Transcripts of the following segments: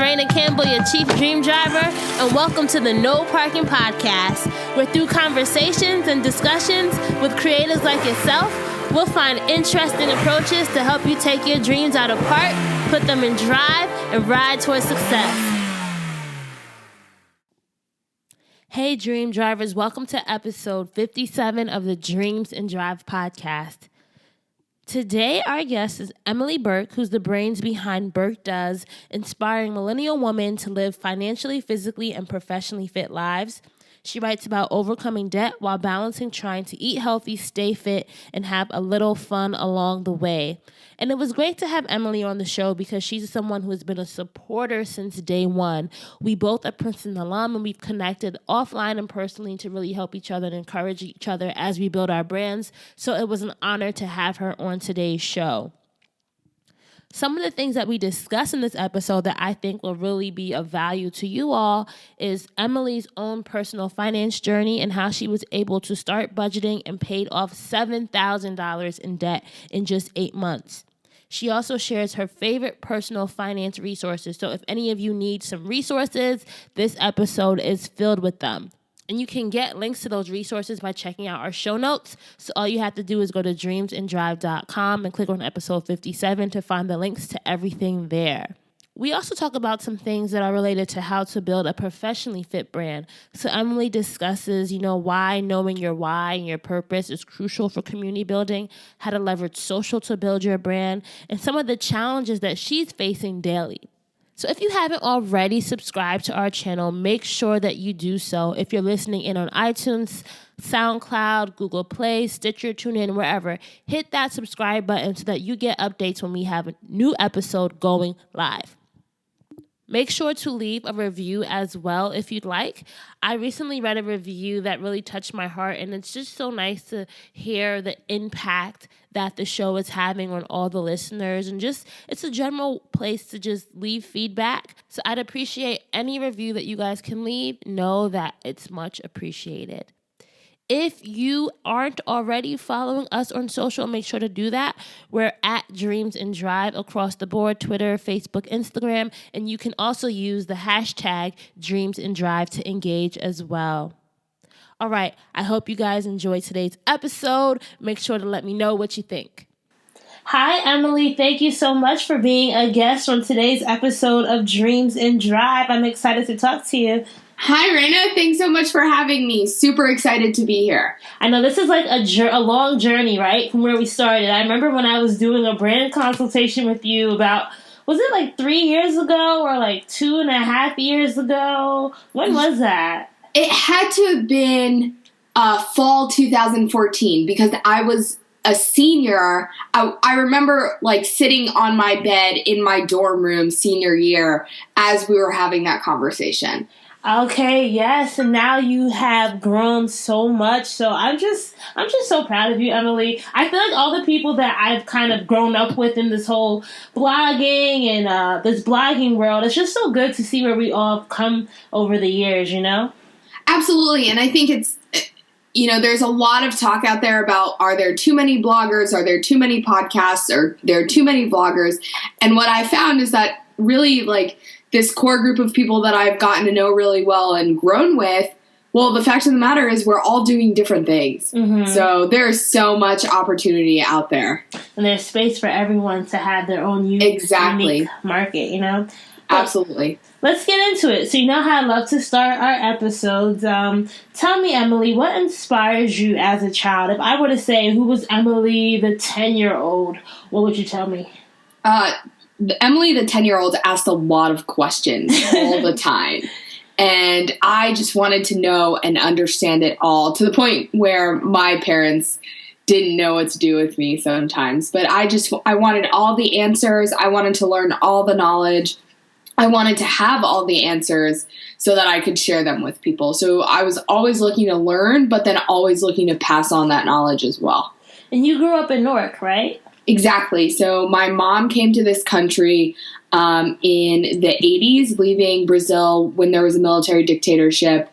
Raina Campbell, your Chief Dream Driver, and welcome to the No Parking Podcast, where through conversations and discussions with creators like yourself, we'll find interesting approaches to help you take your dreams out of park, put them in drive, and ride towards success. Hey, Dream Drivers, welcome to episode 57 of the Dreams and Drive podcast. Today, our guest is Emilie Burke, who's the brains behind Burke Does, inspiring millennial women to live financially, physically, and professionally fit lives. She writes about overcoming debt while balancing trying to eat healthy, stay fit, and have a little fun along the way. And it was great to have Emilie on the show because she's someone who has been a supporter since day one. We both are Princeton alum, and we've connected offline and personally to really help each other and encourage each other as we build our brands. So it was an honor to have her on today's show. Some of the things that we discuss in this episode that I think will really be of value to you all is Emilie's own personal finance journey and how she was able to start budgeting and paid off $7,000 in debt in just 8 months. She also shares her favorite personal finance resources. So if any of you need some resources, this episode is filled with them. And you can get links to those resources by checking out our show notes. So all you have to do is go to dreamsanddrive.com and click on episode 57 to find the links to everything there. We also talk about some things that are related to how to build a professionally fit brand. So Emilie discusses, why knowing your why and your purpose is crucial for community building, how to leverage social to build your brand, and some of the challenges that she's facing daily. So if you haven't already subscribed to our channel, make sure that you do so. If you're listening in on iTunes, SoundCloud, Google Play, Stitcher, TuneIn, wherever, hit that subscribe button so that you get updates when we have a new episode going live. Make sure to leave a review as well if you'd like. I recently read a review that really touched my heart, and it's just so nice to hear the impact that the show is having on all the listeners, and just it's a general place to just leave feedback. So I'd appreciate any review that you guys can leave. Know that it's much appreciated. If you aren't already following us on social, make sure to do that. We're at Dreams and Drive across the board, Twitter, Facebook, Instagram, and you can also use the hashtag Dreams and Drive to engage as well. All right, I hope you guys enjoyed today's episode. Make sure to let me know what you think. Hi, Emilie. Thank you so much for being a guest on today's episode of Dreams and Drive. I'm excited to talk to you. Hi, Raina. Thanks so much for having me. Super excited to be here. I know this is like a long journey, right, from where we started. I remember when I was doing a brand consultation with you about, was it like 3 years ago or like 2.5 years ago? When was that? It had to have been fall 2014 because I was a senior. I remember like sitting on my bed in my dorm room senior year as we were having that conversation. Okay, yes, and now you have grown so much. So I'm just so proud of you, Emilie. I feel like all the people that I've kind of grown up with in this whole blogging and this blogging world, it's just so good to see where we all come over the years, Absolutely, and I think it's, there's a lot of talk out there about, are there too many bloggers, are there too many podcasts, or there are too many vloggers, and what I found is that really, like, this core group of people that I've gotten to know really well and grown with, well, the fact of the matter is we're all doing different things. Mm-hmm. So there's so much opportunity out there. And there's space for everyone to have their own unique market, Absolutely. Let's get into it. So you know how I love to start our episodes. Tell me, Emilie, what inspires you as a child? If I were to say, who was Emilie, the 10-year-old, what would you tell me? Emilie, the 10-year-old, asked a lot of questions all the time. And I just wanted to know and understand it all to the point where my parents didn't know what to do with me sometimes. But I wanted all the answers. I wanted to learn all the knowledge. I wanted to have all the answers so that I could share them with people. So I was always looking to learn, but then always looking to pass on that knowledge as well. And you grew up in Newark, right? Exactly. So my mom came to this country in the 80s, leaving Brazil when there was a military dictatorship.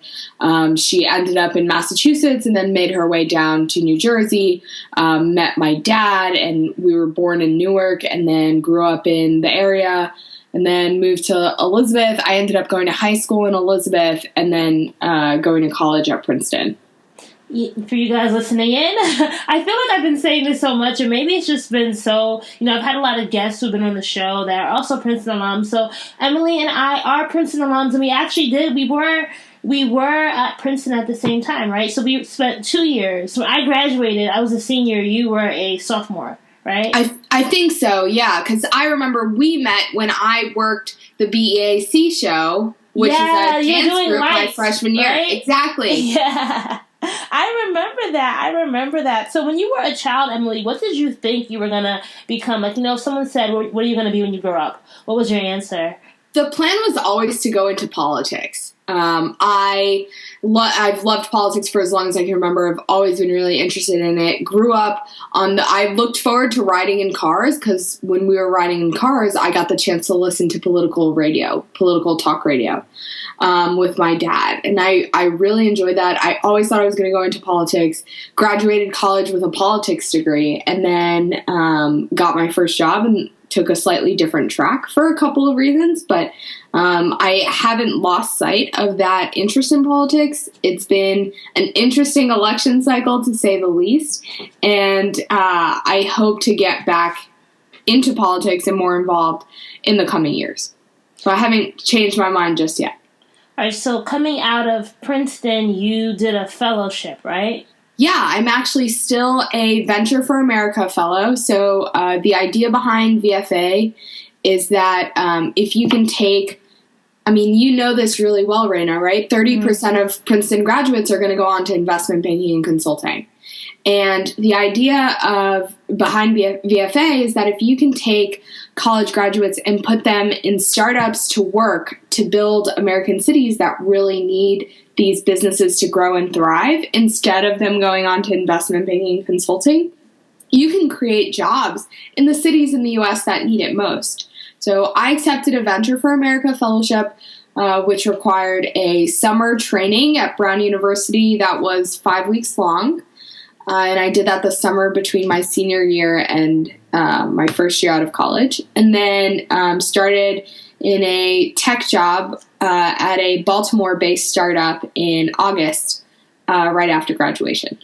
She ended up in Massachusetts and then made her way down to New Jersey, met my dad, and we were born in Newark and then grew up in the area. and then moved to Elizabeth. I ended up going to high school in Elizabeth and then going to college at Princeton. For you guys listening in, I feel like I've been saying this so much, and maybe it's just been so, I've had a lot of guests who've been on the show that are also Princeton alums. So Emilie and I are Princeton alums, and we actually we were at Princeton at the same time, right? So we spent 2 years. When I graduated, I was a senior, you were a sophomore, right? I think so, yeah, because I remember we met when I worked the BEAC show, which is a dance group my freshman year. Right? Exactly. Yeah. I remember that. So when you were a child, Emilie, what did you think you were going to become? Like, if someone said, what are you going to be when you grow up? What was your answer? The plan was always to go into politics. I've loved politics for as long as I can remember. I've always been really interested in it. Grew up I looked forward to riding in cars because when we were riding in cars, I got the chance to listen to political talk radio, with my dad. And I really enjoyed that. I always thought I was going to go into politics, graduated college with a politics degree, and then got my first job and took a slightly different track for a couple of reasons, but I haven't lost sight of that interest in politics. It's been an interesting election cycle, to say the least, and I hope to get back into politics and more involved in the coming years. So I haven't changed my mind just yet. All right, so coming out of Princeton, you did a fellowship, right? Yeah, I'm actually still a Venture for America fellow. So the idea behind VFA is that if you can take, you know this really well, Raina, right? 30% of Princeton graduates are going to go on to investment banking and consulting. And the idea of behind VFA is that if you can take college graduates and put them in startups to work to build American cities that really need these businesses to grow and thrive, instead of them going on to investment banking and consulting, you can create jobs in the cities in the U.S. that need it most. So I accepted a Venture for America fellowship, which required a summer training at Brown University that was 5 weeks long. And I did that the summer between my senior year and my first year out of college. And then started in a tech job at a Baltimore-based startup in August, right after graduation.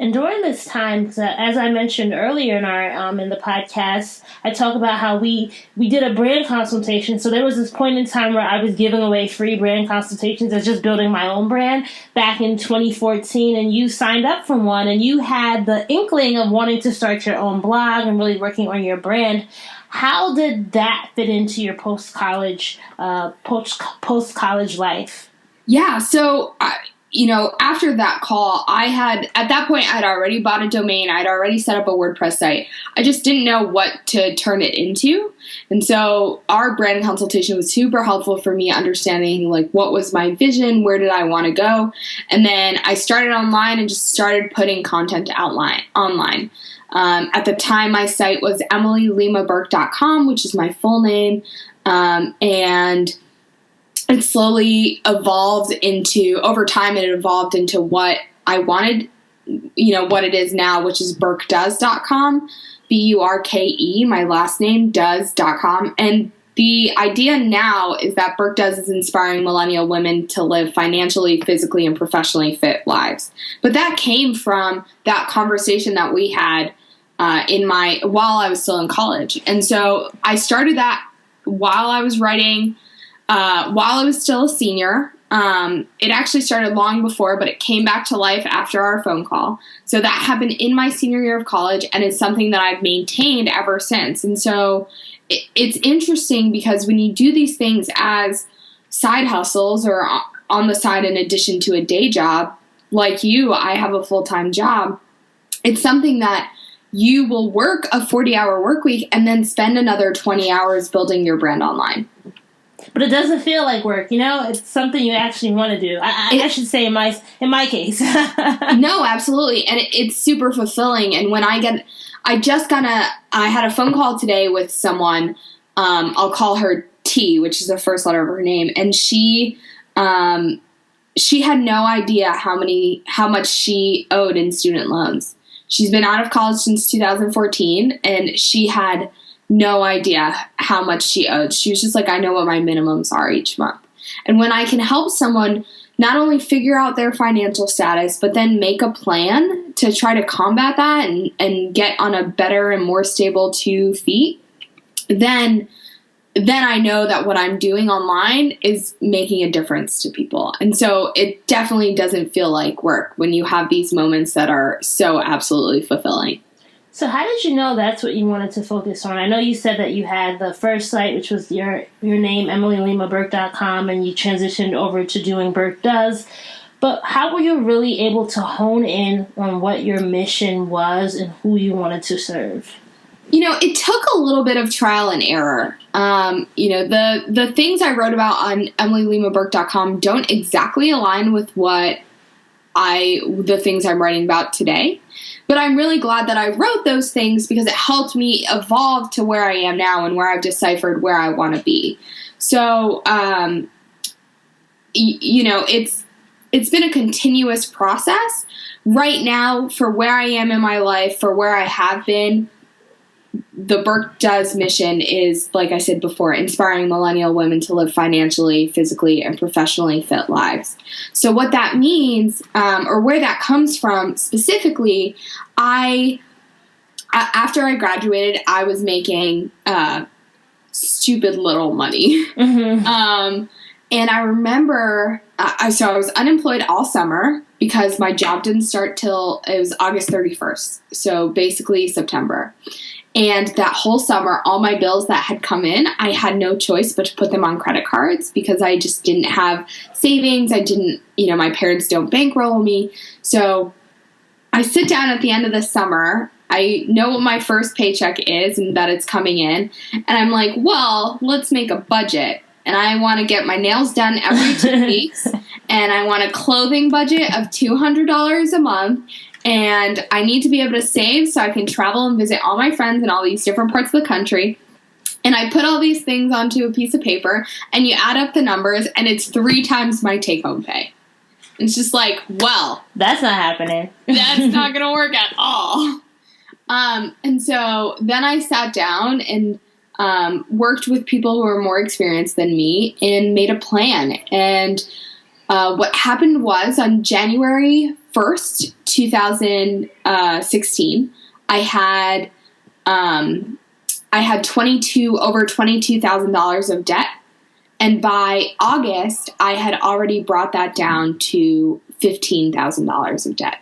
And during this time, as I mentioned earlier in the podcast, I talk about how we did a brand consultation. So there was this point in time where I was giving away free brand consultations as just building my own brand back in 2014, and you signed up for one, and you had the inkling of wanting to start your own blog and really working on your brand. How did that fit into your post-college life? Yeah, so after that call, at that point, I'd already bought a domain. I'd already set up a WordPress site. I just didn't know what to turn it into. And so our brand consultation was super helpful for me understanding what was my vision, where did I want to go. And then I started online and just started putting content online. At the time, my site was emilielimaburke.com, which is my full name. And it slowly evolved into what I wanted, what it is now, which is burkedoes.com, Burke, my last name, does.com. And the idea now is that Burke Does is inspiring millennial women to live financially, physically, and professionally fit lives. But that came from that conversation that we had while I was still in college. And so I started that while I was writing, while I was still a senior. It actually started long before, but it came back to life after our phone call. So that happened in my senior year of college, and it's something that I've maintained ever since. And so it's interesting because when you do these things as side hustles or on the side in addition to a day job, like you, I have a full-time job. It's something that you will work a 40-hour work week and then spend another 20 hours building your brand online. But it doesn't feel like work, It's something you actually want to do. I should say in my case. No, absolutely, and it's super fulfilling. And when I had a phone call today with someone. I'll call her T, which is the first letter of her name, and she had no idea how much she owed in student loans. She's been out of college since 2014, and she had no idea how much she owed. She was just like, I know what my minimums are each month. And when I can help someone not only figure out their financial status, but then make a plan to try to combat that and get on a better and more stable 2 feet, then I know that what I'm doing online is making a difference to people. And so it definitely doesn't feel like work when you have these moments that are so absolutely fulfilling. So how did you know that's what you wanted to focus on? I know you said that you had the first site, which was your name, EmilieLimaBurke.com, and you transitioned over to doing Burke Does. But how were you really able to hone in on what your mission was and who you wanted to serve? It took a little bit of trial and error. The things I wrote about on EmilieLimaBurke.com don't exactly align with the things I'm writing about today. But I'm really glad that I wrote those things because it helped me evolve to where I am now and where I've deciphered where I want to be. So, it's been a continuous process. Right now, for where I am in my life, for where I have been, the Burke Does mission is, like I said before, inspiring millennial women to live financially, physically, and professionally fit lives. So what that means, or where that comes from specifically, after I graduated, I was making stupid little money. Mm-hmm. And I remember, so I was unemployed all summer because my job didn't start till it was August 31st. So basically September. And that whole summer, all my bills that had come in, I had no choice but to put them on credit cards because I just didn't have savings. I didn't, my parents don't bankroll me. So I sit down at the end of the summer. I know what my first paycheck is and that it's coming in. And I'm like, well, let's make a budget. And I want to get my nails done every 2 weeks. And I want a clothing budget of $200 a month. And I need to be able to save so I can travel and visit all my friends in all these different parts of the country. And I put all these things onto a piece of paper, and you add up the numbers, and it's 3 times my take-home pay. It's just like, well, that's not happening. That's not going to work at all. And so then I sat down and worked with people who were more experienced than me and made a plan. And what happened was on January 1st, 2016, I had over $22,000 of debt. And by August, I had already brought that down to $15,000 of debt.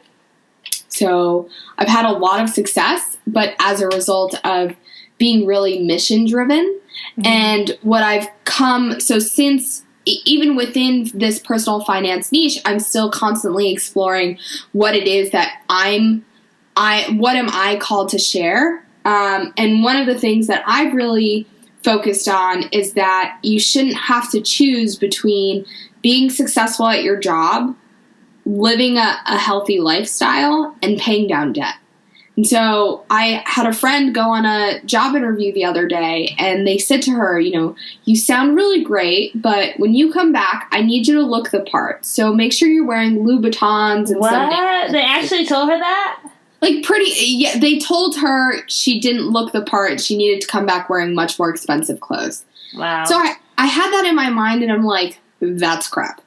So I've had a lot of success, but as a result of being really mission driven. Mm-hmm. And what I've come, so since even within this personal finance niche, I'm still constantly exploring what it is that what am I called to share? And one of the things that I've really focused on is that you shouldn't have to choose between being successful at your job, living a healthy lifestyle, and paying down debt. And so I had a friend go on a job interview the other day, and they said to her, you sound really great, but when you come back, I need you to look the part. So make sure you're wearing Louboutins and what? They actually told her that? Yeah, they told her she didn't look the part. She needed to come back wearing much more expensive clothes. Wow. So I had that in my mind, and I'm like, that's crap.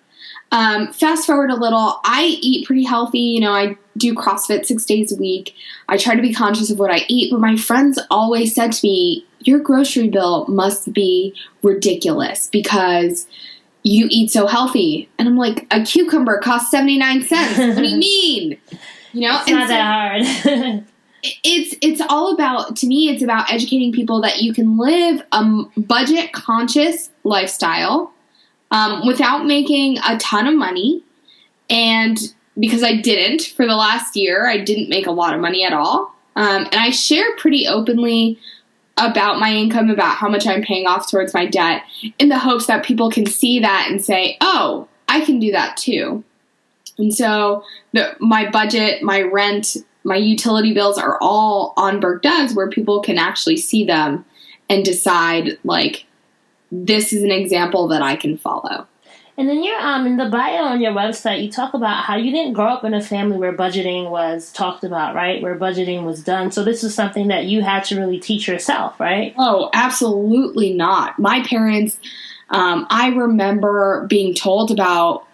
Fast forward a little, I eat pretty healthy. I do CrossFit 6 days a week. I try to be conscious of what I eat, but my friends always said to me, your grocery bill must be ridiculous because you eat so healthy. And I'm like, a cucumber costs 79 cents. What do you mean? It's not that hard. It's all about, to me, it's about educating people that you can live a budget conscious lifestyle without making a ton of money. And because I didn't for the last year, I didn't make a lot of money at all. And I share pretty openly about my income, about how much I'm paying off towards my debt, in the hopes that people can see that and say, oh, I can do that too. And so my budget, my rent, my utility bills are all on Burke Does, where people can actually see them and decide, like, this is an example that I can follow. And then you're in the bio on your website, you talk about how you didn't grow up in a family where budgeting was talked about, right? Where budgeting was done. So this is something that you had to really teach yourself, right? Oh, absolutely not. My parents, I remember being told about,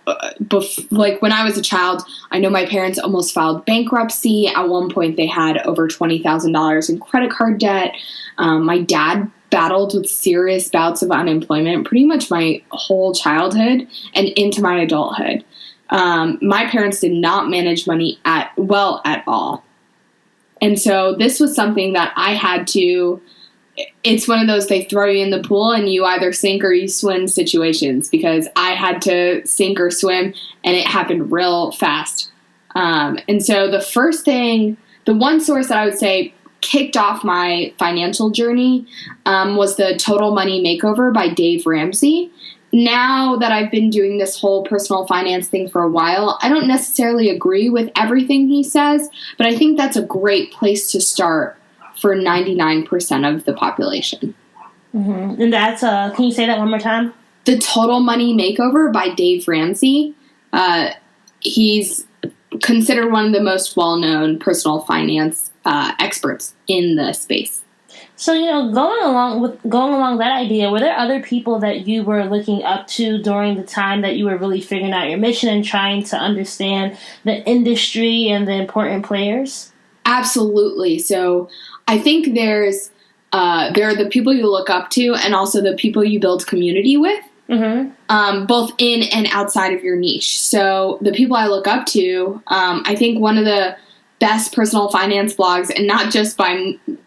like when I was a child, I know my parents almost filed bankruptcy. At one point, they had over $20,000 in credit card debt. My dad battled with serious bouts of unemployment pretty much my whole childhood and into my adulthood. My parents did not manage money at all. And so this was something that I had to, it's one of those, they throw you in the pool and you either sink or you swim situations, because I had to sink or swim and it happened real fast. And so the one source that I would say kicked off my financial journey was the Total Money Makeover by Dave Ramsey. Now that I've been doing this whole personal finance thing for a while, I don't necessarily agree with everything he says, but I think that's a great place to start for 99% of the population. Mm-hmm. And that's, can you say that one more time? The Total Money Makeover by Dave Ramsey. He's considered one of the most well-known personal finance experts in the space. So, going along that idea, were there other people that you were looking up to during the time that you were really figuring out your mission and trying to understand the industry and the important players? Absolutely. So I think there are the people you look up to and also the people you build community with, both in and outside of your niche. So the people I look up to, I think one of the best personal finance blogs, and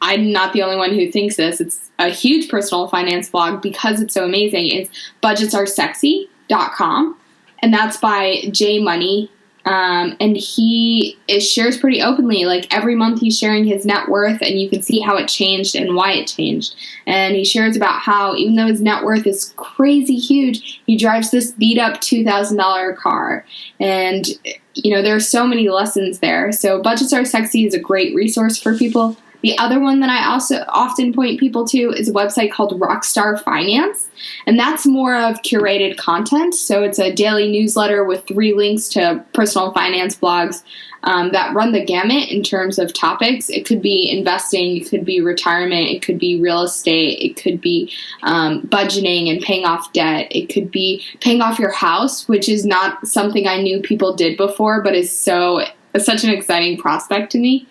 I'm not the only one who thinks this, it's a huge personal finance blog because it's so amazing, is budgetsaresexy.com. And that's by Jay Money. And he shares pretty openly, like every month he's sharing his net worth and you can see how it changed and why it changed. And he shares about how even though his net worth is crazy huge, he drives this beat up $2,000 car. And, there are so many lessons there. So Budgets Are Sexy is a great resource for people. The other one that I also often point people to is a website called Rockstar Finance, and that's more of curated content. So it's a daily newsletter with 3 links to personal finance blogs that run the gamut in terms of topics. It could be investing, it could be retirement, it could be real estate, it could be budgeting and paying off debt, it could be paying off your house, which is not something I knew people did before, but is such an exciting prospect to me.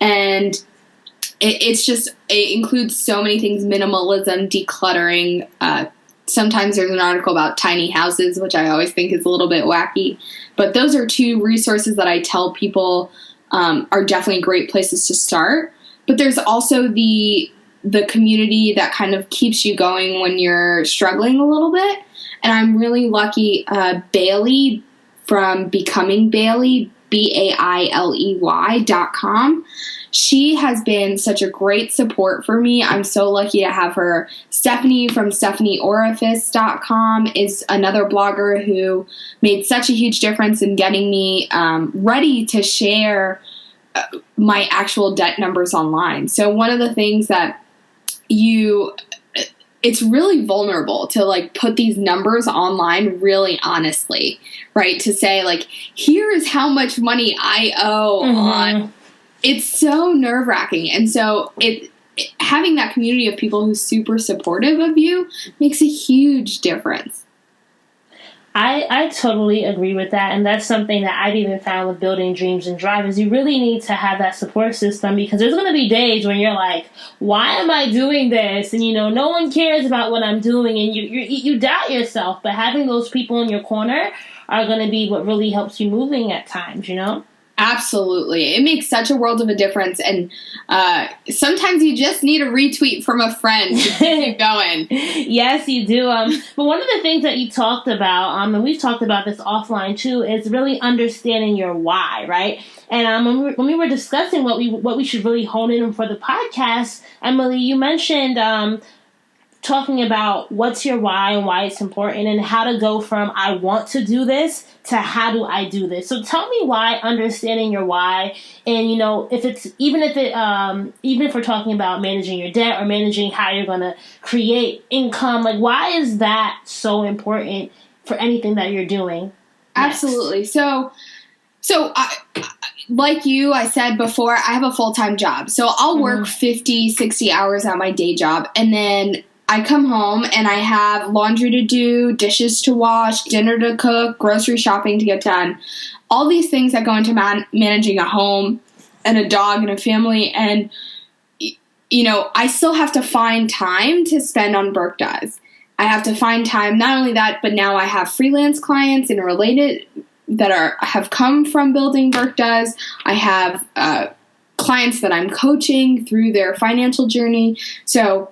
And it includes so many things: minimalism, decluttering. Sometimes there's an article about tiny houses, which I always think is a little bit wacky. But those are 2 resources that I tell people are definitely great places to start. But there's also the community that kind of keeps you going when you're struggling a little bit. And I'm really lucky. Bailey from Becoming Bailey, BAILEY.com. She has been such a great support for me. I'm so lucky to have her. Stephanie from StephanieOrifice.com is another blogger who made such a huge difference in getting me ready to share my actual debt numbers online. So one of the things that it's really vulnerable to like put these numbers online really honestly, right? To say like, here is how much money I owe on. It's so nerve-wracking. And so having that community of people who's super supportive of you makes a huge difference. I totally agree with that. And that's something that I've even found with building Dreams and Drive is you really need to have that support system, because there's going to be days when you're like, why am I doing this? And, no one cares about what I'm doing. And you doubt yourself. But having those people in your corner are going to be what really helps you moving at times, Absolutely. It makes such a world of a difference. And sometimes you just need a retweet from a friend to keep you going. Yes, you do. But one of the things that you talked about, and we've talked about this offline too, is really understanding your why, right? And when we were discussing what we should really hone in on for the podcast, Emilie, you mentioned talking about what's your why and why it's important, and how to go from I want to do this to how do I do this. So tell me why understanding your why, and even if we're talking about managing your debt or managing how you're going to create income, like why is that so important for anything that you're doing. Absolutely. So I, like you, I said before, I have a full-time job. So I'll work 50, 60 hours at my day job. And then I come home and I have laundry to do, dishes to wash, dinner to cook, grocery shopping to get done. All these things that go into managing a home and a dog and a family. And, you know, I still have to find time to spend on Burke Does. I have to find time, not only that, but now I have freelance clients and related that have come from building Burke Does. I have clients that I'm coaching through their financial journey. So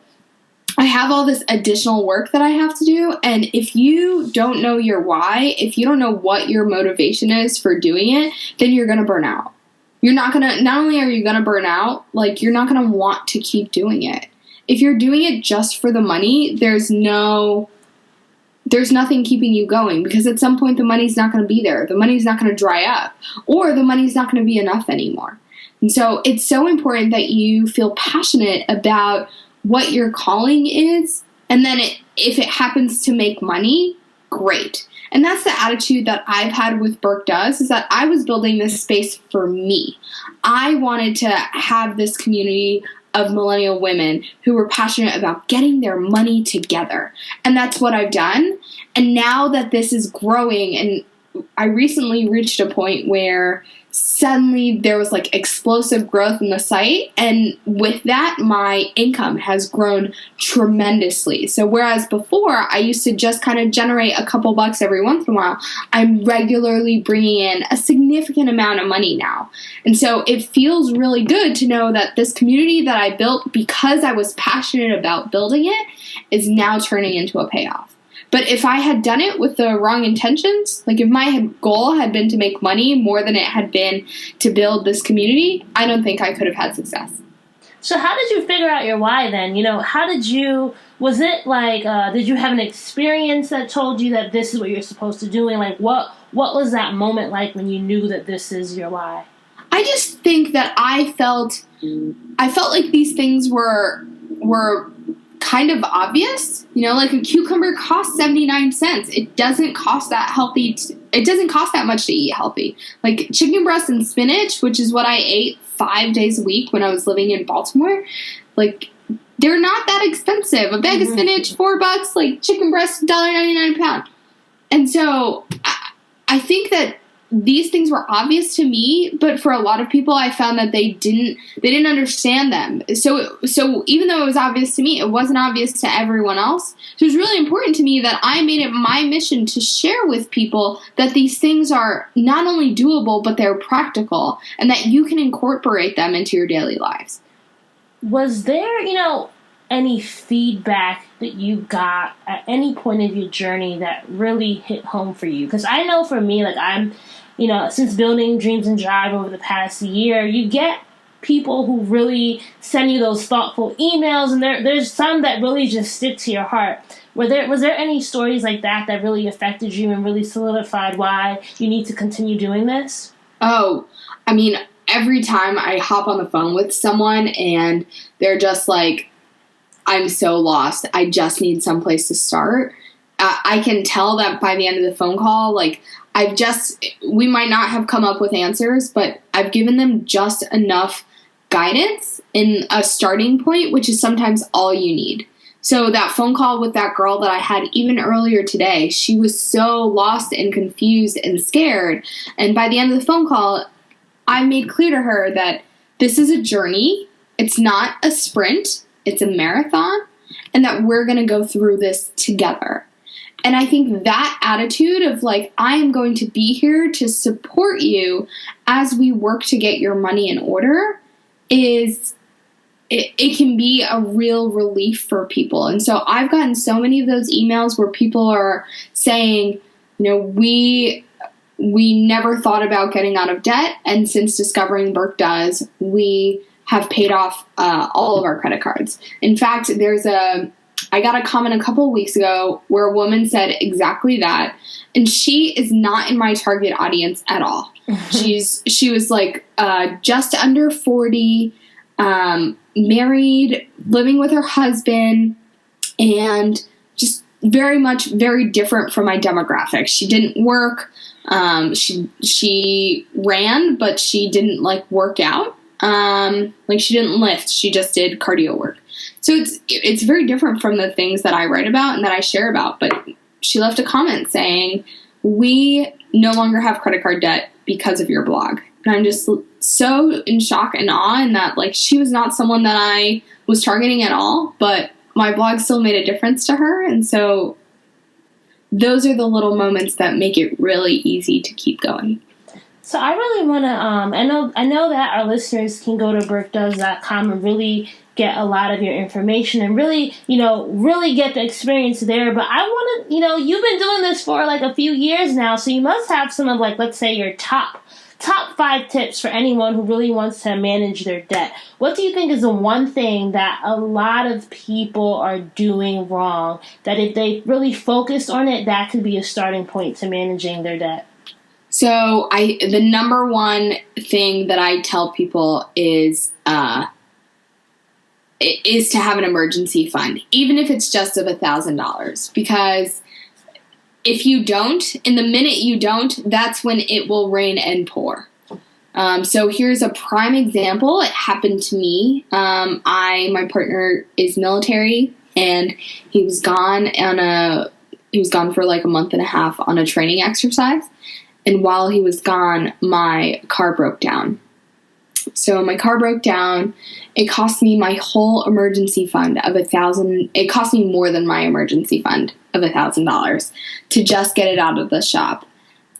I have all this additional work that I have to do. And if you don't know your why, if you don't know what your motivation is for doing it, then you're going to burn out. Not only are you going to burn out, like you're not going to want to keep doing it. If you're doing it just for the money, there's nothing keeping you going, because at some point the money's not going to be there. The money's not going to dry up, or the money's not going to be enough anymore. And so it's so important that you feel passionate about what your calling is. And then if it happens to make money, great. And that's the attitude that I've had with Burke Does, is that I was building this space for me. I wanted to have this community of millennial women who were passionate about getting their money together. And that's what I've done. And now that this is growing, and I recently reached a point where suddenly there was like explosive growth in the site. And with that, my income has grown tremendously. So whereas before I used to just kind of generate a couple bucks every once in a while, I'm regularly bringing in a significant amount of money now. And so it feels really good to know that this community that I built because I was passionate about building it is now turning into a payoff. But if I had done it with the wrong intentions, like if my goal had been to make money more than it had been to build this community, I don't think I could have had success. So how did you figure out your why then? You know, was it like, did you have an experience that told you that this is what you're supposed to do? And like, what was that moment like when you knew that this is your why? I just think that I felt like these things were kind of obvious. You know, like a cucumber costs 79 cents. It doesn't cost that much to eat healthy. Like chicken breast and spinach, which is what I ate 5 days a week when I was living in Baltimore, like they're not that expensive. A bag of spinach, $4, like chicken breast, $1.99 a pound. And so I think that these things were obvious to me, but for a lot of people, I found that they didn't understand them. So even though it was obvious to me, it wasn't obvious to everyone else. So it was really important to me that I made it my mission to share with people that these things are not only doable, but they're practical, and that you can incorporate them into your daily lives. Was there, any feedback that you got at any point of your journey that really hit home for you? Because I know for me, like I'm, since building Dreams and Drive over the past year, you get people who really send you those thoughtful emails, and there's some that really just stick to your heart. Was there any stories like that really affected you and really solidified why you need to continue doing this? Oh, I mean, every time I hop on the phone with someone and they're just like, I'm so lost, I just need someplace to start. I can tell that by the end of the phone call, like we might not have come up with answers, but I've given them just enough guidance in a starting point, which is sometimes all you need. So that phone call with that girl that I had even earlier today, she was so lost and confused and scared. And by the end of the phone call, I made clear to her that this is a journey. It's not a sprint. It's a marathon, and that we're going to go through this together. And I think that attitude of like, I am going to be here to support you as we work to get your money in order it can be a real relief for people. And so I've gotten so many of those emails where people are saying, we never thought about getting out of debt. And since discovering Burke Does, we have paid off all of our credit cards. In fact, I got a comment a couple of weeks ago where a woman said exactly that, and she is not in my target audience at all. She was like just under 40, married, living with her husband, and just very different from my demographic. She didn't work. She ran, but she didn't like work out. Like she didn't lift. She just did cardio work. So it's very different from the things that I write about and that I share about. But she left a comment saying, "We no longer have credit card debt because of your blog." And I'm just so in shock and awe, and that like she was not someone that I was targeting at all, but my blog still made a difference to her. And so those are the little moments that make it really easy to keep going. So I really want to, I know that our listeners can go to burkedoes.com and really get a lot of your information and really, really get the experience there. But I want to, you've been doing this for like a few years now, so you must have some of like, let's say your top 5 tips for anyone who really wants to manage their debt. What do you think is the one thing that a lot of people are doing wrong, that if they really focused on it, that could be a starting point to managing their debt? So the number one thing that I tell people is to have an emergency fund, even if it's just of $1,000, because if you don't, in the minute you don't, that's when it will rain and pour. So here's a prime example. It happened to me. My partner is military, and he was gone for like a month and a half on a training exercise. And while he was gone, my car broke down. So my car broke down. It cost me my whole emergency fund of $1,000. It cost me more than my emergency fund of $1,000 to just get it out of the shop.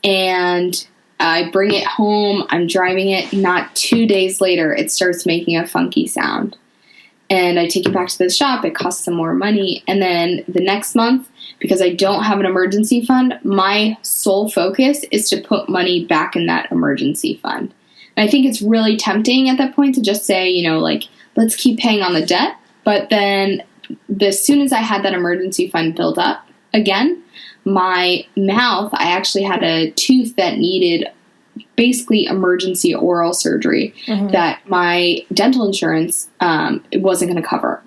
And I bring it home. I'm driving it. Not 2 days later, it starts making a funky sound. And I take it back to the shop. It costs some more money. And then the next month, because I don't have an emergency fund, my sole focus is to put money back in that emergency fund. And I think it's really tempting at that point to just say, let's keep paying on the debt. But then as soon as I had that emergency fund build up again, my mouth, I actually had a tooth that needed basically emergency oral surgery that my dental insurance wasn't going to cover.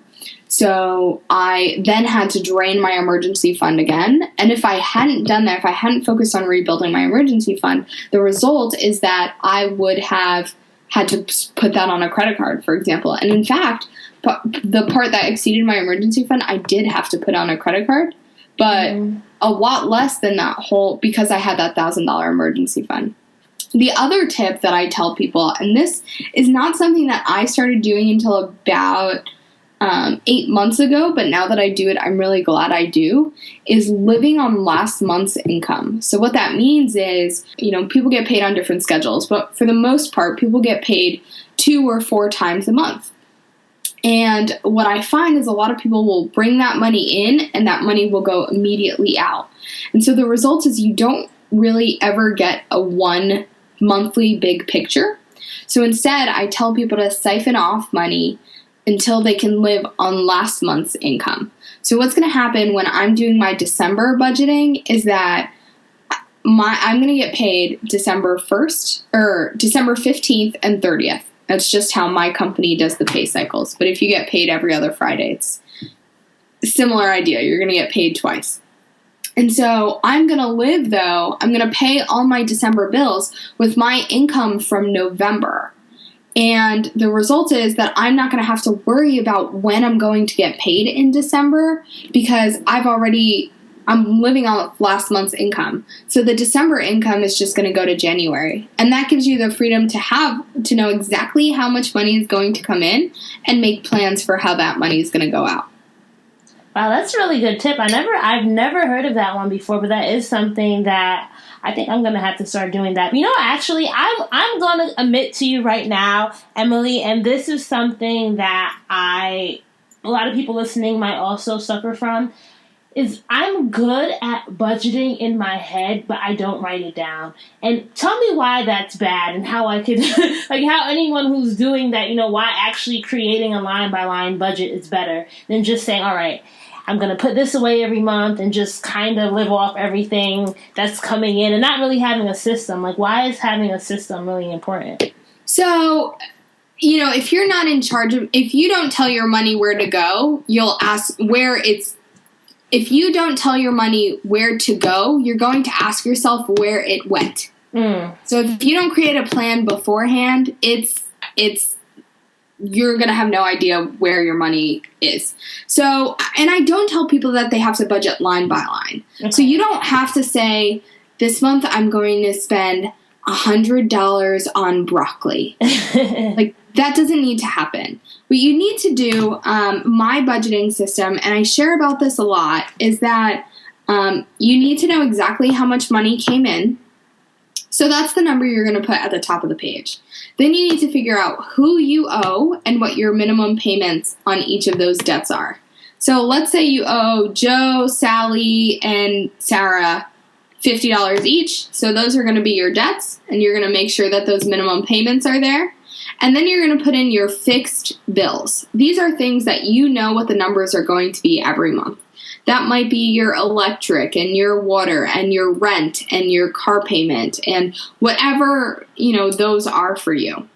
So I then had to drain my emergency fund again. And if I hadn't done that, if I hadn't focused on rebuilding my emergency fund, the result is that I would have had to put that on a credit card, for example. And in fact, the part that exceeded my emergency fund, I did have to put on a credit card, but a lot less than that whole, because I had that $1,000 emergency fund. The other tip that I tell people, and this is not something that I started doing until about 8 months ago, but now that I do it, I'm really glad I do, is living on last month's income. So what that means is, people get paid on different schedules, but for the most part, people get paid 2 or 4 times a month. And what I find is a lot of people will bring that money in and that money will go immediately out. And so the result is you don't really ever get a one monthly big picture. So instead, I tell people to siphon off money until they can live on last month's income. So what's going to happen when I'm doing my December budgeting is that I'm going to get paid December 1st or December 15th and 30th. That's just how my company does the pay cycles. But if you get paid every other Friday, it's a similar idea. You're going to get paid twice. And so I'm going to live, though, I'm going to pay all my December bills with my income from November. And the result is that I'm not going to have to worry about when I'm going to get paid in December because I'm living on last month's income. So the December income is just going to go to January. And that gives you the freedom to know exactly how much money is going to come in and make plans for how that money is going to go out. Wow, that's a really good tip. I've never heard of that one before, but that is something that I think I'm going to have to start doing that. Actually, I'm going to admit to you right now, Emilie, and this is something that a lot of people listening might also suffer from, is I'm good at budgeting in my head, but I don't write it down. And tell me why that's bad and how I could, how anyone who's doing that, why actually creating a line-by-line budget is better than just saying, all right, I'm going to put this away every month and just kind of live off everything that's coming in and not really having a system. Why is having a system really important? So, if you're not in charge of, if you don't tell your money where to go, you'll ask where it's if you don't tell your money where to go, you're going to ask yourself where it went. So if you don't create a plan beforehand, you're going to have no idea where your money is. So, and I don't tell people that they have to budget line by line. Okay. So you don't have to say, this month I'm going to spend $100 on broccoli. Like, that doesn't need to happen. What you need to do, my budgeting system, and I share about this a lot, is that you need to know exactly how much money came in. So that's the number you're going to put at the top of the page. Then you need to figure out who you owe and what your minimum payments on each of those debts are. So let's say you owe Joe, Sally, and Sarah $50 each. So those are going to be your debts, and you're going to make sure that those minimum payments are there. And then you're going to put in your fixed bills. These are things that you know what the numbers are going to be every month. That might be your electric and your water and your rent and your car payment and whatever, those are for you.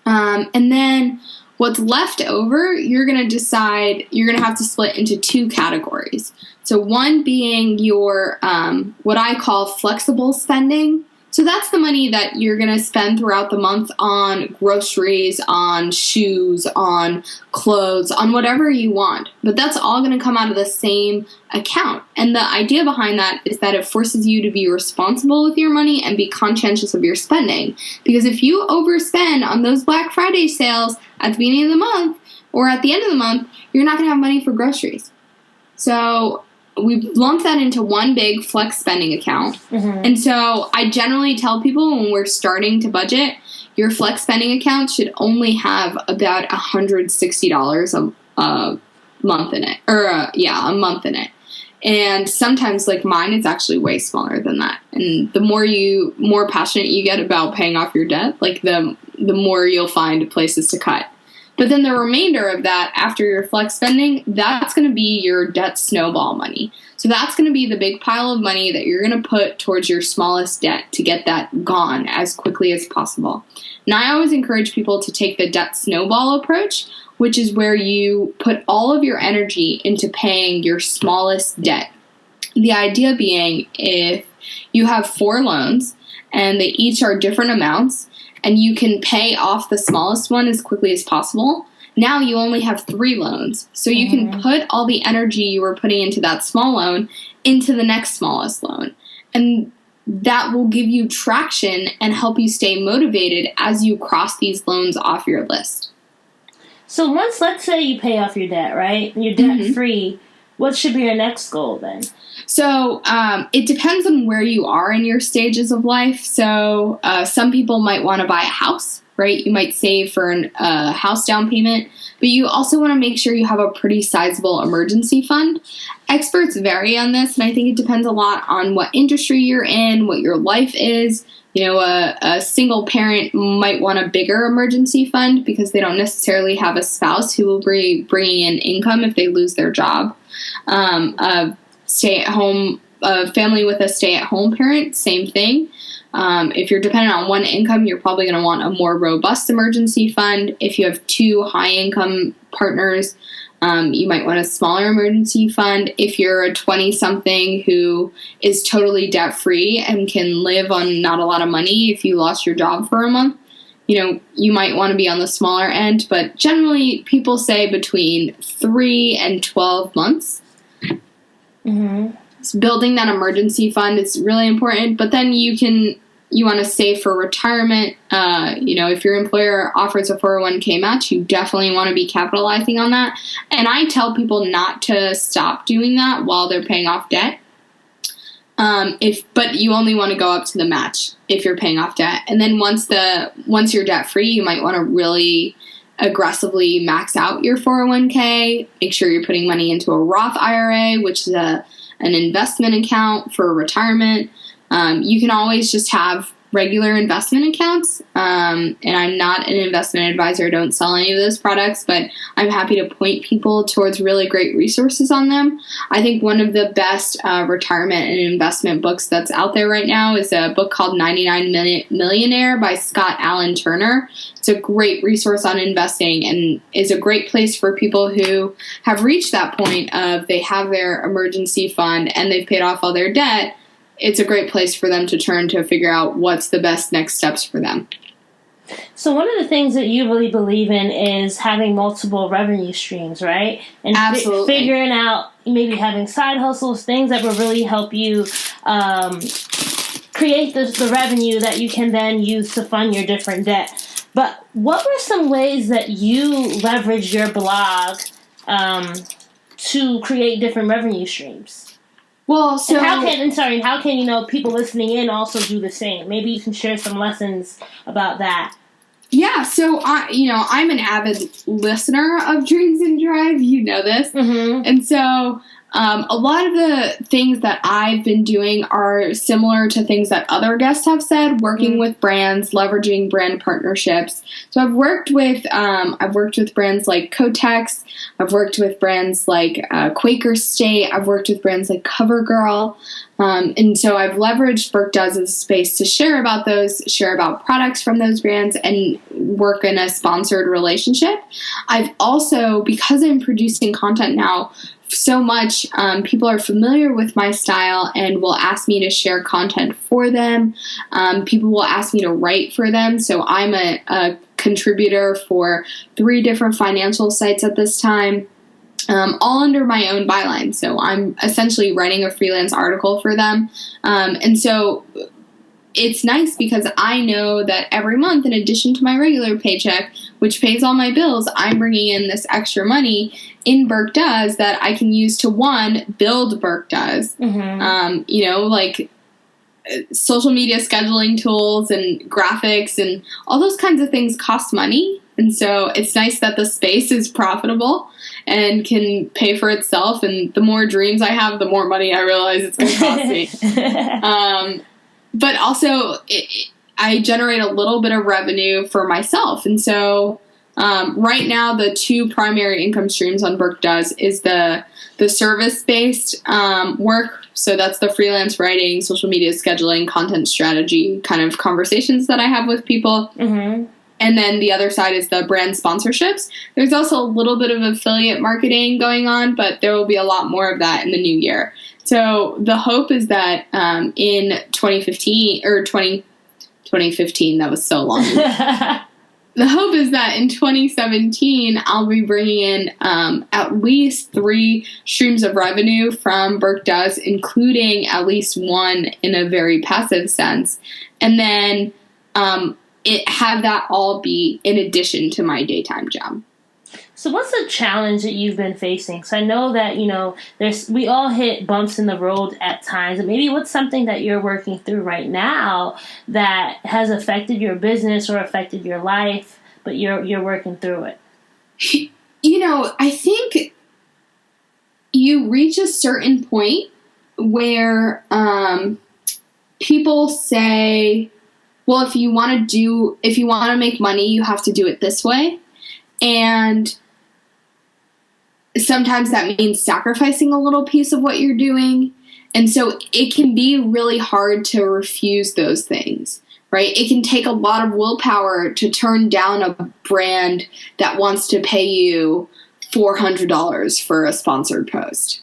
And then what's left over, you're going to decide, you're going to have to split into two categories. So one being your, what I call flexible spending. So that's the money that you're going to spend throughout the month on groceries, on shoes, on clothes, on whatever you want. But that's all going to come out of the same account. And the idea behind that is that it forces you to be responsible with your money and be conscientious of your spending. Because if you overspend on those Black Friday sales at the beginning of the month or at the end of the month, you're not going to have money for groceries. So we've lumped that into one big flex spending account. And so I generally tell people when we're starting to budget, your flex spending account should only have about $160 a month in it. A month in it. And sometimes, like mine, it's actually way smaller than that. And the more passionate you get about paying off your debt, like the more you'll find places to cut. But then the remainder of that, after your flex spending, that's going to be your debt snowball money. So that's going to be the big pile of money that you're going to put towards your smallest debt to get that gone as quickly as possible. And I always encourage people to take the debt snowball approach, which is where you put all of your energy into paying your smallest debt. The idea being, if you have 4 loans and they each are different amounts, and you can pay off the smallest one as quickly as possible, now you only have 3 loans. So you can put all the energy you were putting into that small loan into the next smallest loan. And that will give you traction and help you stay motivated as you cross these loans off your list. So once, let's say you pay off your debt, right? You're debt-free. What should be your next goal then? So it depends on where you are in your stages of life. So some people might want to buy a house, right? You might save for a house down payment, but you also want to make sure you have a pretty sizable emergency fund. Experts vary on this, and I think it depends a lot on what industry you're in, what your life is. A single parent might want a bigger emergency fund because they don't necessarily have a spouse who will be bringing in income if they lose their job. A family with a stay-at-home parent, same thing. If you're dependent on one income, you're probably going to want a more robust emergency fund. If you have 2 high-income partners, you might want a smaller emergency fund. If you're a 20-something who is totally debt-free and can live on not a lot of money if you lost your job for a month, you might want to be on the smaller end. But generally, people say between 3 and 12 months. So building that emergency fund is really important. But then you want to save for retirement. If your employer offers a 401k match, you definitely want to be capitalizing on that. And I tell people not to stop doing that while they're paying off debt. But you only want to go up to the match if you're paying off debt. And then once you're debt free, you might want to really aggressively max out your 401k. Make sure you're putting money into a Roth IRA, which is an investment account for retirement. You can always just have regular investment accounts. And I'm not an investment advisor. I don't sell any of those products, but I'm happy to point people towards really great resources on them. I think one of the best retirement and investment books that's out there right now is a book called 99 Millionaire by Scott Allen Turner. It's a great resource on investing and is a great place for people who have reached that point of they have their emergency fund and they've paid off all their debt. It's a great place for them to turn to figure out what's the best next steps for them. So one of the things that you really believe in is having multiple revenue streams, right? And Absolutely. Figuring out maybe having side hustles, things that will really help you create the revenue that you can then use to fund your different debt. But what were some ways that you leveraged your blog to create different revenue streams? Well, so how can people listening in also do the same? Maybe you can share some lessons about that. Yeah, so I'm an avid listener of Dreams and Drive. You know this, and so a lot of the things that I've been doing are similar to things that other guests have said. Working with brands, leveraging brand partnerships. So I've worked with brands like Kotex. I've worked with brands like Quaker State. I've worked with brands like CoverGirl. And so I've leveraged Burke Does as a space to share about products from those brands and work in a sponsored relationship. I've also, because I'm producing content now so much, people are familiar with my style and will ask me to share content for them. People will ask me to write for them. So I'm a contributor for 3 different financial sites at this time. All under my own byline. So I'm essentially writing a freelance article for them. And so it's nice because I know that every month, in addition to my regular paycheck, which pays all my bills, I'm bringing in this extra money in Burke Does that I can use to, one, build Burke Does. Like social media scheduling tools and graphics and all those kinds of things cost money. And so it's nice that the space is profitable and can pay for itself. And the more dreams I have, the more money I realize it's going to cost me. But also, I generate a little bit of revenue for myself. And so right now, the 2 primary income streams on Burke Does is the service-based work. So that's the freelance writing, social media scheduling, content strategy kind of conversations that I have with people. And then the other side is the brand sponsorships. There's also a little bit of affiliate marketing going on, but there will be a lot more of that in the new year. So the hope is that in 2015, that was so long. The hope is that in 2017, I'll be bringing in at least 3 streams of revenue from Burke Does, including at least 1 in a very passive sense. And then have that all be in addition to my daytime job. So what's the challenge that you've been facing? So I know that, we all hit bumps in the road at times. And maybe what's something that you're working through right now that has affected your business or affected your life, but you're working through it? I think you reach a certain point where people say, well, if you want to make money, you have to do it this way. And sometimes that means sacrificing a little piece of what you're doing. And so it can be really hard to refuse those things, right? It can take a lot of willpower to turn down a brand that wants to pay you $400 for a sponsored post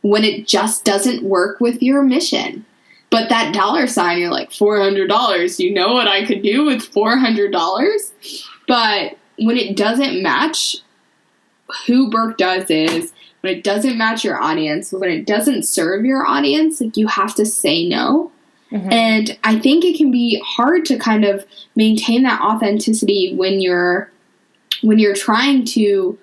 when it just doesn't work with your mission. But that $, you're like, $400, you know what I could do with $400? But when it doesn't match who Burke Does is, when it doesn't match your audience, when it doesn't serve your audience, like, you have to say no. And I think it can be hard to kind of maintain that authenticity when you're trying to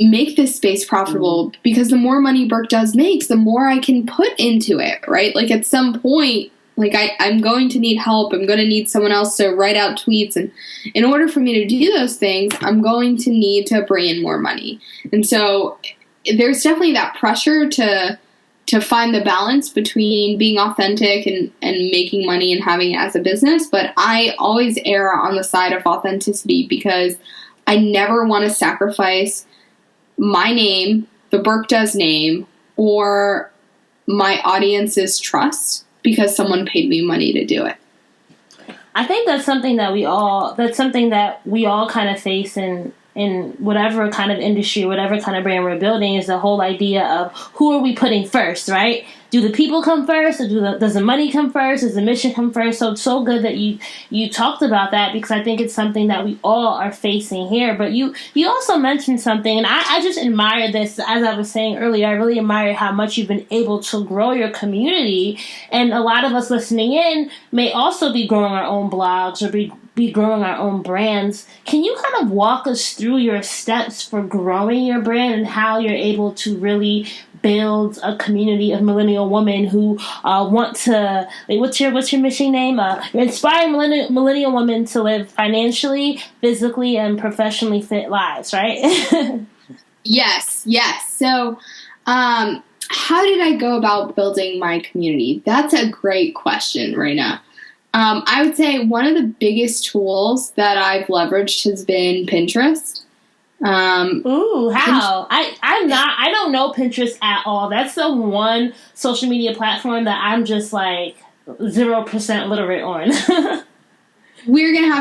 make this space profitable, because the more money Burke Does makes, the more I can put into it, right? Like, at some point, like, I'm going to need help. I'm going to need someone else to write out tweets. And in order for me to do those things, I'm going to need to bring in more money. And so there's definitely that pressure to to find the balance between being authentic and making money and having it as a business. But I always err on the side of authenticity because I never want to sacrifice my name, the Burke Does name, or my audience's trust because someone paid me money to do it. I think that's something that we all kind of face in whatever kind of industry, whatever kind of brand we're building, is the whole idea of who are we putting first, right? Do the people come first, or does the money come first? Does the mission come first? So it's so good that you talked about that, because I think it's something that we all are facing here. But you also mentioned something, and I just admire this. As I was saying earlier, I really admire how much you've been able to grow your community. And a lot of us listening in may also be growing our own blogs or be growing our own brands. Can you kind of walk us through your steps for growing your brand and how you're able to really build a community of millennial women who want to, like, what's your mission name? You're inspiring millennial women to live financially, physically, and professionally fit lives, right? Yes. So, how did I go about building my community? That's a great question, Raina. I would say one of the biggest tools that I've leveraged has been Pinterest. Ooh, how? I don't know Pinterest at all. That's the one social media platform that I'm just like 0% literate on. We're going to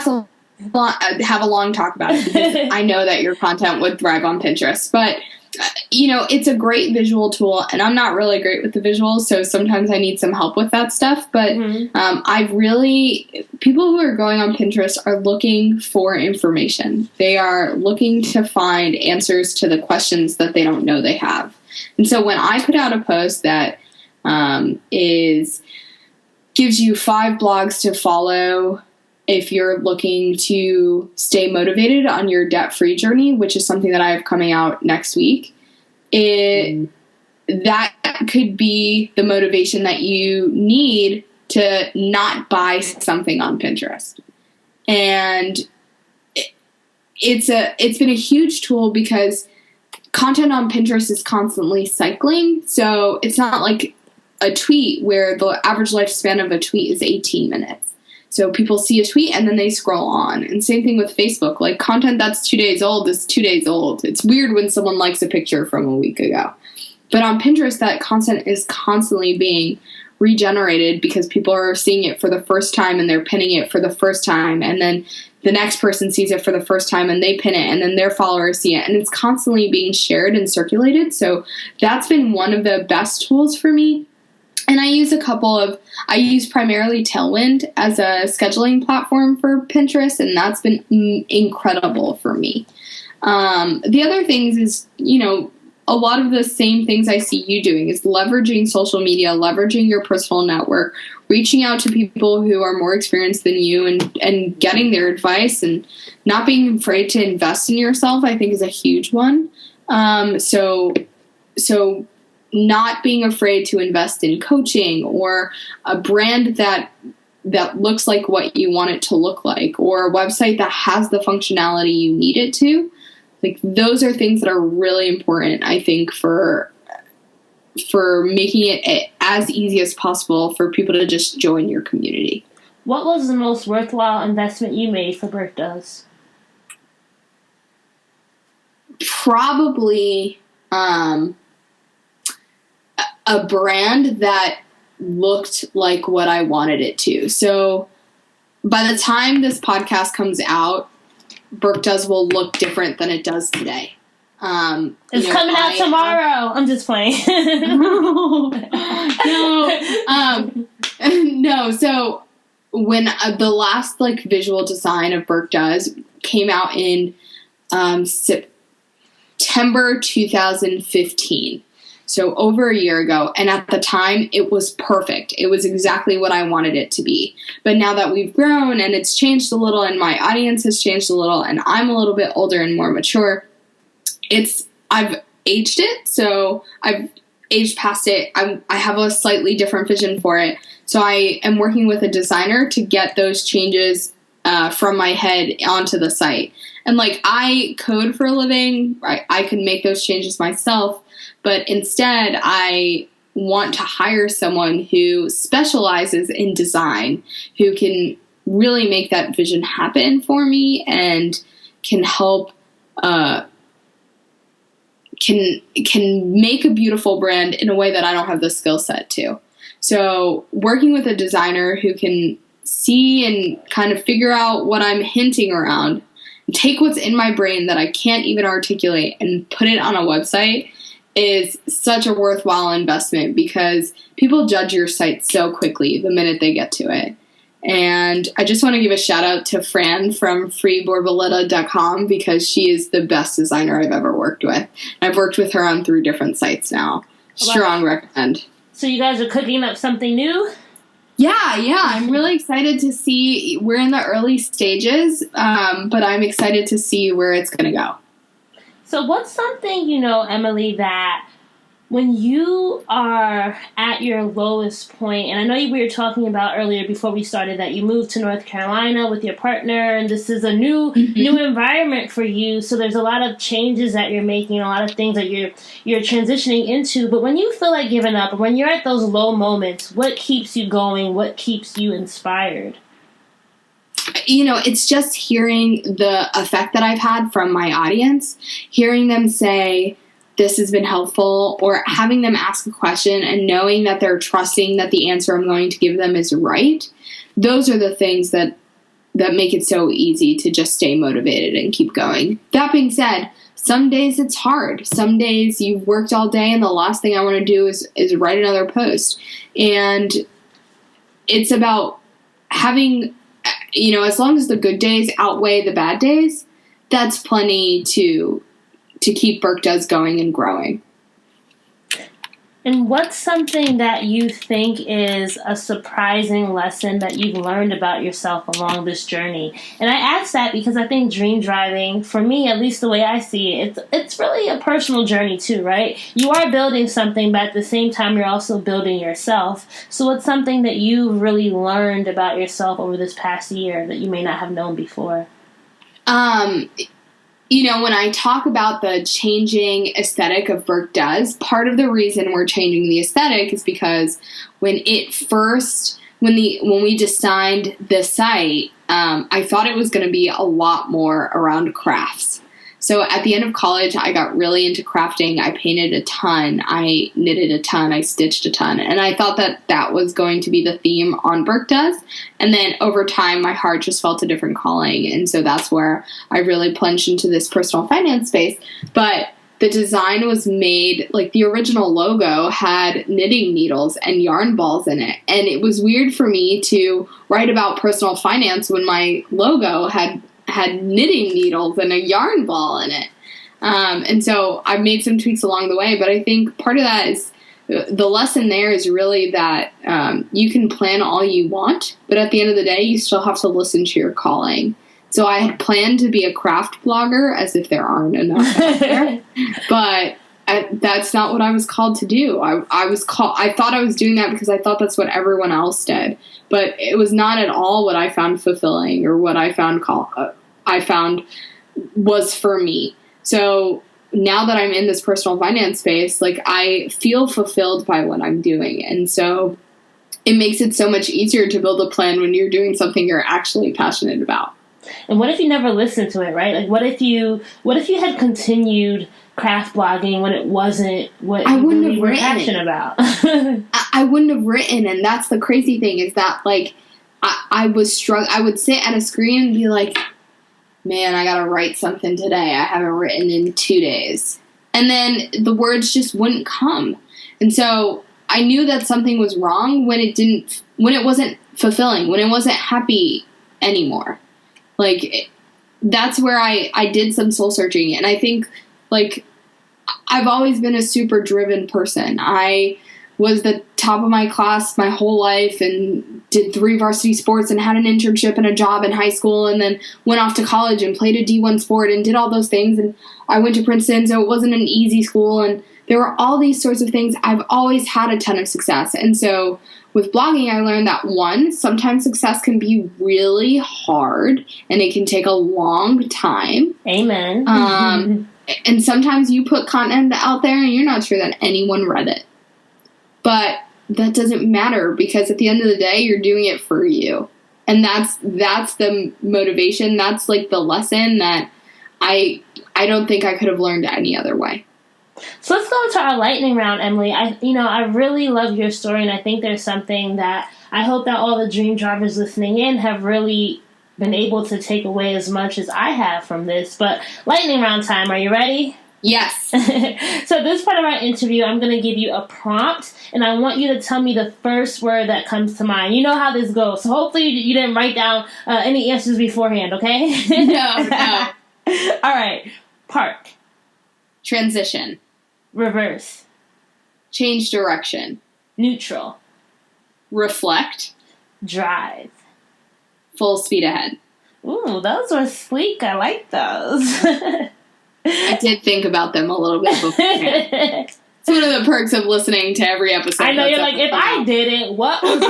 have a long talk about it because I know that your content would thrive on Pinterest, but it's a great visual tool, and I'm not really great with the visuals, so sometimes I need some help with that stuff. But people who are going on Pinterest are looking for information. They are looking to find answers to the questions that they don't know they have. And so when I put out a post that gives you 5 blogs to follow if you're looking to stay motivated on your debt-free journey, which is something that I have coming out next week, that could be the motivation that you need to not buy something on Pinterest. And it's been a huge tool because content on Pinterest is constantly cycling. So it's not like a tweet where the average lifespan of a tweet is 18 minutes. So people see a tweet and then they scroll on. And same thing with Facebook. Like, content that's 2 days old is 2 days old. It's weird when someone likes a picture from a week ago. But on Pinterest, that content is constantly being regenerated because people are seeing it for the first time and they're pinning it for the first time. And then the next person sees it for the first time and they pin it, and then their followers see it. And it's constantly being shared and circulated. So that's been one of the best tools for me. And I use primarily Tailwind as a scheduling platform for Pinterest, and that's been incredible for me. The other things is, a lot of the same things I see you doing is leveraging social media, leveraging your personal network, reaching out to people who are more experienced than you and getting their advice, and not being afraid to invest in yourself, I think, is a huge one. So not being afraid to invest in coaching or a brand that looks like what you want it to look like, or a website that has the functionality you need it to. Like, those are things that are really important, I think, for making it as easy as possible for people to just join your community. What was the most worthwhile investment you made for Burke Does? Probably a brand that looked like what I wanted it to. So by the time this podcast comes out, Burke Does will look different than it does today. It's coming out tomorrow. I'm just playing. No. So when the last visual design of Burke Does came out in September 2015. So over a year ago. And at the time, it was perfect. It was exactly what I wanted it to be. But now that we've grown and it's changed a little and my audience has changed a little and I'm a little bit older and more mature, I've aged it. So I've aged past it. I have a slightly different vision for it. So I am working with a designer to get those changes from my head onto the site. And I code for a living. I can make those changes myself. But instead, I want to hire someone who specializes in design, who can really make that vision happen for me and can help, can make a beautiful brand in a way that I don't have the skill set to. So working with a designer who can see and kind of figure out what I'm hinting around, take what's in my brain that I can't even articulate and put it on a website is such a worthwhile investment, because people judge your site so quickly the minute they get to it. And I just want to give a shout out to Fran from freeborboleta.com, because she is the best designer I've ever worked with. I've worked with her on 3 different sites now. Strong recommend. So you guys are cooking up something new? Yeah. I'm really excited to see. We're in the early stages, but I'm excited to see where it's going to go. So what's something, Emilie, that when you are at your lowest point, and I know we were talking about earlier before we started that you moved to North Carolina with your partner, and this is a new environment for you, so there's a lot of changes that you're making, a lot of things that you're transitioning into, but when you feel like giving up, or when you're at those low moments, what keeps you going? What keeps you inspired? It's just hearing the effect that I've had from my audience, hearing them say, this has been helpful, or having them ask a question and knowing that they're trusting that the answer I'm going to give them is right. Those are the things that make it so easy to just stay motivated and keep going. That being said, some days it's hard. Some days you've worked all day and the last thing I want to do is write another post. And it's about having, as long as the good days outweigh the bad days, that's plenty to keep Burke Does going and growing. And what's something that you think is a surprising lesson that you've learned about yourself along this journey? And I ask that because I think dream driving, for me, at least the way I see it, it's really a personal journey too, right? You are building something, but at the same time, you're also building yourself. So what's something that you've really learned about yourself over this past year that you may not have known before? When I talk about the changing aesthetic of Burke Does, part of the reason we're changing the aesthetic is because when we designed the site, I thought it was going to be a lot more around crafts. So at the end of college, I got really into crafting. I painted a ton. I knitted a ton. I stitched a ton. And I thought that was going to be the theme on Burke Does. And then over time, my heart just felt a different calling. And so that's where I really plunged into this personal finance space. But the design was made, like the original logo had knitting needles and yarn balls in it. And it was weird for me to write about personal finance when my logo had knitting needles and a yarn ball in it. And so I've made some tweaks along the way, but I think part of that is the lesson there is really that you can plan all you want, but at the end of the day, you still have to listen to your calling. So I had planned to be a craft blogger, as if there aren't enough out there, but that's not what I was called to do. I thought I was doing that because I thought that's what everyone else did, but it was not at all what I found fulfilling or what I found was for me. So now that I'm in this personal finance space, like I feel fulfilled by what I'm doing. And so it makes it so much easier to build a plan when you're doing something you're actually passionate about. And what if you never listened to it, right? Like what if you had continued craft blogging when it wasn't what you were passionate about? I wouldn't have written. And that's the crazy thing is that like I was struggling. I would sit at a screen and be like, man, I got to write something today. I haven't written in 2 days. And then the words just wouldn't come. And so I knew that something was wrong when it wasn't fulfilling, when it wasn't happy anymore. Like that's where I did some soul searching. And I think like I've always been a super driven person. I was the top of my class my whole life and did 3 varsity sports and had an internship and a job in high school and then went off to college and played a D1 sport and did all those things. And I went to Princeton, so it wasn't an easy school. And there were all these sorts of things. I've always had a ton of success. And so with blogging, I learned that one, sometimes success can be really hard and it can take a long time. Amen. And sometimes you put content out there and you're not sure that anyone read it. But that doesn't matter because at the end of the day, you're doing it for you. And that's the motivation. That's like the lesson that I don't think I could have learned any other way. So let's go into our lightning round, Emily. I really love your story, and I think there's something that I hope that all the dream drivers listening in have really been able to take away as much as I have from this. But lightning round time, are you ready? Yes. So this part of our interview, I'm going to give you a prompt, and I want you to tell me the first word that comes to mind. You know how this goes, so hopefully you didn't write down any answers beforehand, okay? No. All right. Park. Transition. Reverse. Change direction. Neutral. Reflect. Drive. Full speed ahead. Ooh, those were sleek. I like those. I did think about them a little bit beforehand. It's one of the perks of listening to every episode. I know, you're like, if I did it, what was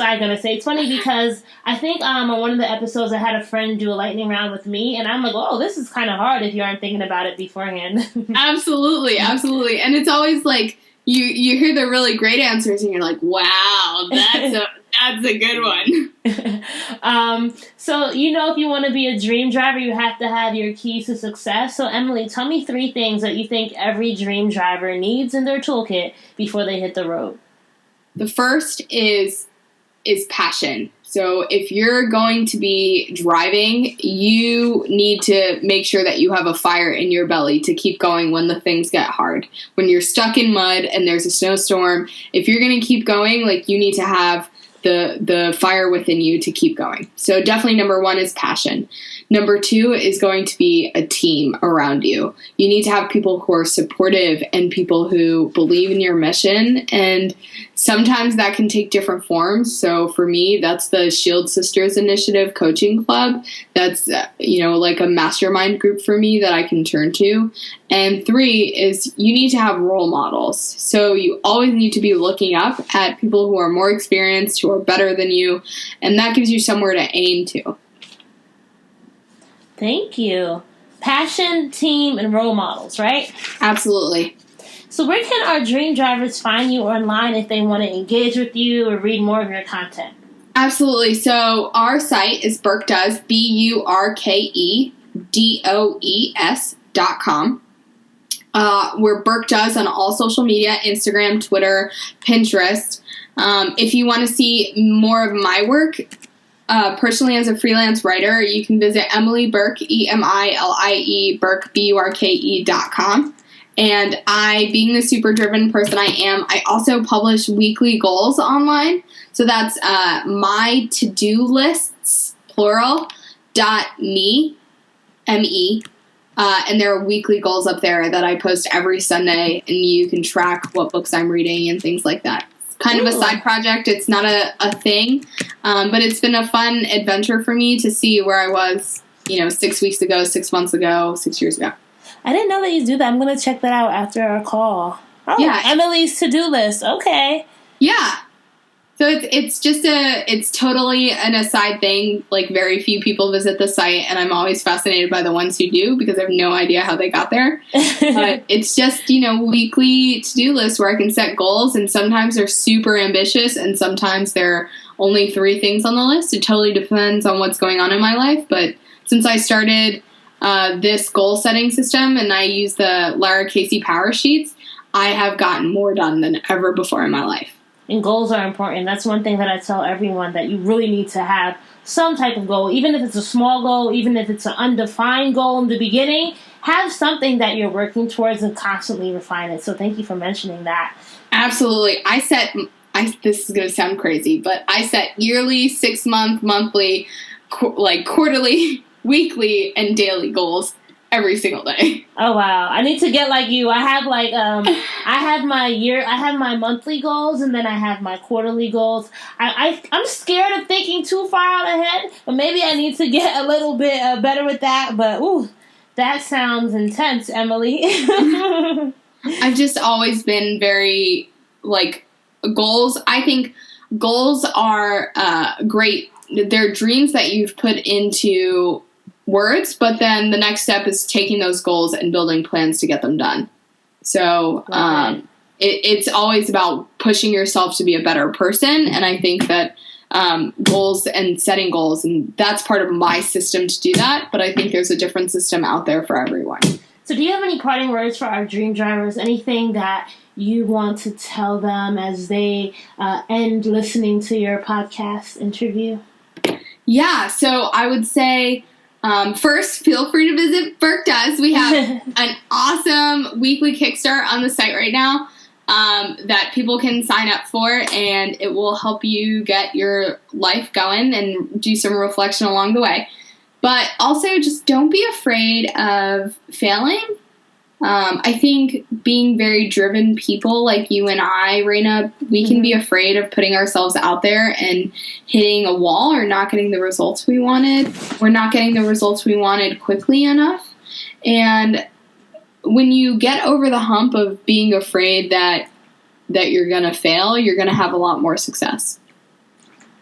I going to say? It's funny because I think on one of the episodes I had a friend do a lightning round with me, and I'm like, oh, this is kind of hard if you aren't thinking about it beforehand. Absolutely. And it's always like, you hear the really great answers, and you're like, wow, that's a good one. So, if you want to be a dream driver, you have to have your keys to success. So, Emily, tell me 3 things that you think every dream driver needs in their toolkit before they hit the road. The first is passion. So if you're going to be driving, you need to make sure that you have a fire in your belly to keep going when the things get hard. When you're stuck in mud and there's a snowstorm, if you're going to keep going, like, you need to have the fire within you to keep going. So definitely number 1 is passion. Number 2 is going to be a team around you. You need to have people who are supportive and people who believe in your mission. And sometimes that can take different forms. So for me, that's the Shield Sisters Initiative Coaching Club. That's, like a mastermind group for me that I can turn to. And 3 is you need to have role models. So you always need to be looking up at people who are more experienced, who are better than you. And that gives you somewhere to aim to. Thank you. Passion, team, and role models, right? Absolutely. So where can our dream drivers find you online if they want to engage with you or read more of your content? Absolutely. So our site is Burke Does, BurkeDoes.com. We're Burke Does on all social media, Instagram, Twitter, Pinterest. If you want to see more of my work, personally as a freelance writer, you can visit Emilie Burke, Emilie Burke, Burke.com. And being the super driven person I am, I also publish weekly goals online. So that's my to-do lists, plural, .me, M-E. And there are weekly goals up there that I post every Sunday, and you can track what books I'm reading and things like that. It's kind of a side project. It's not a thing, but it's been a fun adventure for me to see where I was, 6 weeks ago, 6 months ago, 6 years ago. I didn't know that you do that. I'm going to check that out after our call. Oh, yeah. Emily's to-do list. Okay. Yeah. So it's totally an aside thing. Like, very few people visit the site, and I'm always fascinated by the ones who do because I have no idea how they got there. But it's just, weekly to-do lists where I can set goals, and sometimes they're super ambitious, and sometimes they're only 3 things on the list. It totally depends on what's going on in my life. But since I started this goal setting system and I use the Lara Casey Power Sheets, I have gotten more done than ever before in my life. And goals are important. That's one thing that I tell everyone, that you really need to have some type of goal. Even if it's a small goal, even if it's an undefined goal in the beginning, have something that you're working towards and constantly refine it. So thank you for mentioning that. Absolutely. This is going to sound crazy, but I set yearly, 6-month, monthly, quarterly, weekly, and daily goals every single day. Oh wow! I need to get like you. I have I have my monthly goals, and then I have my quarterly goals. I'm scared of thinking too far out ahead, but maybe I need to get a little bit better with that. But that sounds intense, Emily. I've just always been very goals. I think goals are great. They're dreams that you've put into words, but then the next step is taking those goals and building plans to get them done. So it's always about pushing yourself to be a better person. And I think that goals and setting goals, and that's part of my system to do that. But I think there's a different system out there for everyone. So do you have any parting words for our dream drivers? Anything that you want to tell them as they end listening to your podcast interview? Yeah, so I would say, first, feel free to visit Burke Does. We have an awesome weekly Kickstart on the site right now that people can sign up for, and it will help you get your life going and do some reflection along the way. But also, just don't be afraid of failing. I think being very driven people like you and I, Raina, we can be afraid of putting ourselves out there and hitting a wall or not getting the results we wanted. We're not getting the results we wanted quickly enough. And when you get over the hump of being afraid that you're going to fail, you're going to have a lot more success.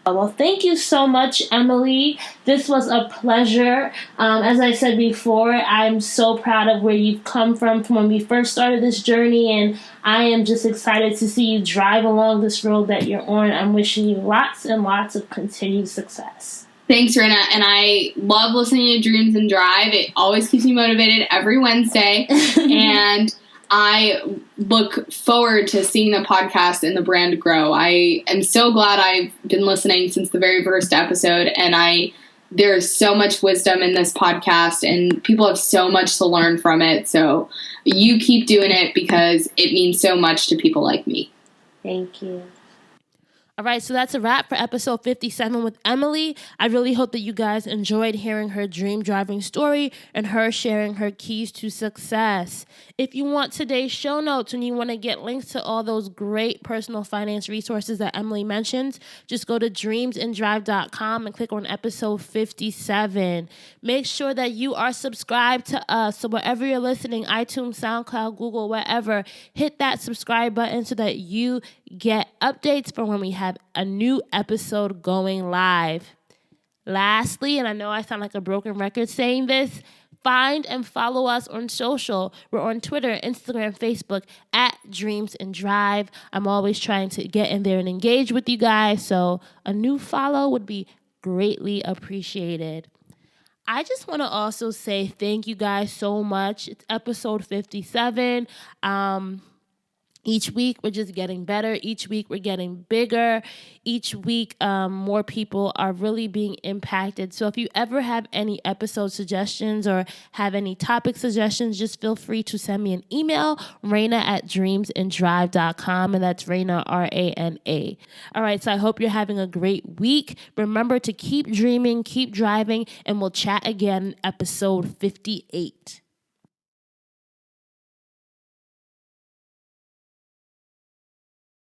Well, thank you so much, Emilie. This was a pleasure. As I said before, I'm so proud of where you've come from when we first started this journey, and I am just excited to see you drive along this road that you're on. I'm wishing you lots and lots of continued success. Thanks, Raina. And I love listening to Dreams and Drive. It always keeps me motivated every Wednesday. And I look forward to seeing the podcast and the brand grow. I am so glad I've been listening since the very first episode, and there's so much wisdom in this podcast, and people have so much to learn from it. So you keep doing it because it means so much to people like me. Thank you. All right, so that's a wrap for episode 57 with Emilie. I really hope that you guys enjoyed hearing her dream driving story and her sharing her keys to success. If you want today's show notes and you want to get links to all those great personal finance resources that Emilie mentions, just go to dreamsanddrive.com and click on episode 57. Make sure that you are subscribed to us. So wherever you're listening, iTunes, SoundCloud, Google, wherever, hit that subscribe button so that you get updates for when we have a new episode going live. Lastly, and I know I sound like a broken record saying this, find and follow us on social. We're on Twitter, Instagram, Facebook at Dreams and Drive. I'm always trying to get in there and engage with you guys, so a new follow would be greatly appreciated. I just want to also say thank you guys so much. It's episode 57. Each week, we're just getting better. Each week, we're getting bigger. Each week, more people are really being impacted. So if you ever have any episode suggestions or have any topic suggestions, just feel free to send me an email, Raina@dreamsanddrive.com, and that's Raina, Rana. All right, so I hope you're having a great week. Remember to keep dreaming, keep driving, and we'll chat again in episode 58.